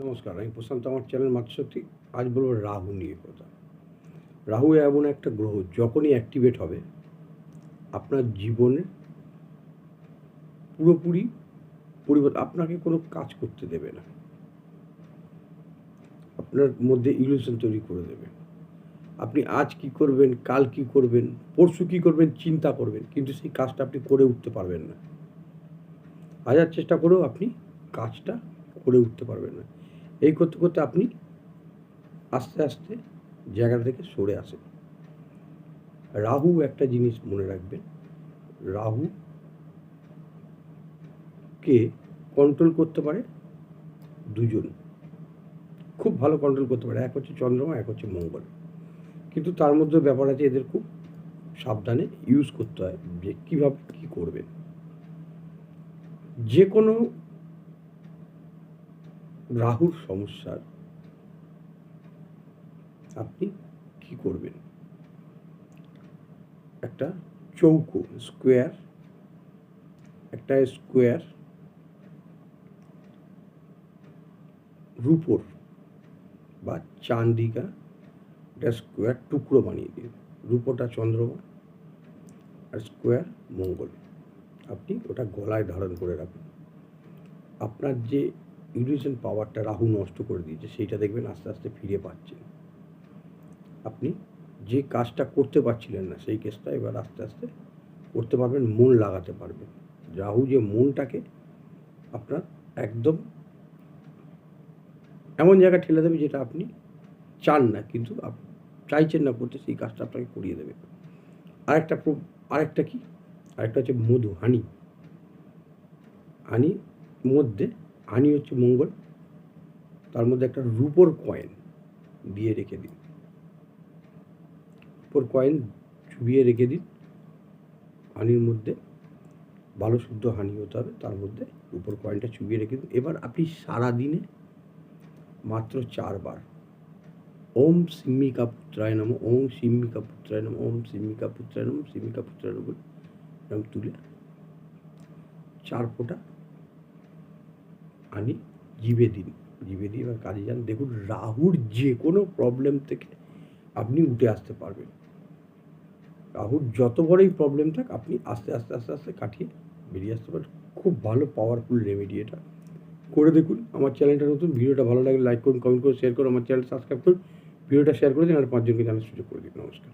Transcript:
নমস্কার, আমি প্রশান্ত। আমার চ্যানেল মাতৃশক্তি। আজ বলবো রাহু নিয়ে কথা। রাহু এমন একটা গ্রহ, যখনই অ্যাক্টিভেট হবে আপনার জীবনে পুরোপুরি পরিবর্তন। আপনাকে কোনো কাজ করতে দেবে না, আপনার মধ্যে ইলিউশন তৈরি করে দেবে। আপনি আজ কি করবেন, কাল কি করবেন, পরশু কি করবেন চিন্তা করবেন, কিন্তু সেই কাজটা আপনি করে উঠতে পারবেন না। হাজার চেষ্টা করেও আপনি কাজটা করে উঠতে পারবেন না। এই করতে করতে আপনি আস্তে আস্তে জায়গা থেকে সরে আসেন। রাহু একটা জিনিস মনে রাখবেন, রাহুকে কন্ট্রোল করতে পারে দুজন, খুব ভালো কন্ট্রোল করতে পারে। এক হচ্ছে চন্দ্রমা, এক হচ্ছে মঙ্গল। কিন্তু তার মধ্যে ব্যাপার আছে, এদের খুব সাবধানে ইউজ করতে হয় যে কীভাবে কী করবেন। যে কোনো রাহুর সমস্যার আপনি কি করবেন, একটা চৌকো স্কোয়ার রূপোর বা চান্দিকা একটা স্কোয়ার টুকরো বানিয়ে দিন। রূপোটা চন্দ্রমা আর স্কোয়ার মঙ্গল। আপনি ওটা গলায় ধারণ করে রাখুন। আপনার যে ইলিউশন পাওয়ারটা রাহু নষ্ট করে দিয়েছে, সেইটা দেখবেন আস্তে আস্তে ফিরে পাচ্ছেন। আপনি যে কাজটা করতে পারছিলেন না, সেই কাজটা এবার আস্তে আস্তে করতে পারবেন, মন লাগাতে পারবেন। রাহু যে মনটাকে আপনার একদম এমন জায়গায় ঠেলে দেবে যেটা আপনি চান না, কিন্তু চাইছেন না করতে, সেই কাজটা আপনাকে করিয়ে দেবে। আরেকটা হচ্ছে মধু, হানি হচ্ছে মঙ্গল। তার মধ্যে একটা রূপোর কয়েন দিয়ে রেখে দিন, রূপোর কয়েন চুবিয়ে রেখে দিন হানির মধ্যে। ভালো শুদ্ধ হানি হতে হবে, তার মধ্যে রূপোর কয়েনটা চুবিয়ে রেখে দিন। এবার আপনি সারাদিনে মাত্র 4 বার ওম সিম্মিকা পুত্রায় নমঃ, ওম সিম্মিকা পুত্রায় নমঃ, ওম সিম্মিকা পুত্রায় নমঃ, সিম্মিকা পুত্রায় নমঃ এরকম তুলে 4 ফোঁটা আনি জিভে দিন। জিভে দিয়ে এবার কাজে যান। দেখুন রাহুর যে কোনো প্রবলেম থেকে আপনি উঠে আসতে পারবেন। রাহুর যত বড়ই প্রবলেম থাক, আপনি আস্তে আস্তে আস্তে আস্তে কাটিয়ে বেরিয়ে আসতে পারেন। খুব ভালো পাওয়ারফুল রেমেডি এটা, করে দেখুন। আমার চ্যানেলটা নতুন, ভিডিওটা ভালো লাগলে লাইক করুন, কমেন্ট করুন, শেয়ার করুন, আমার চ্যানেল সাবস্ক্রাইব করুন, ভিডিওটা শেয়ার করে দিন আর 5 জনকে জানার সুযোগ করে দিন। নমস্কার।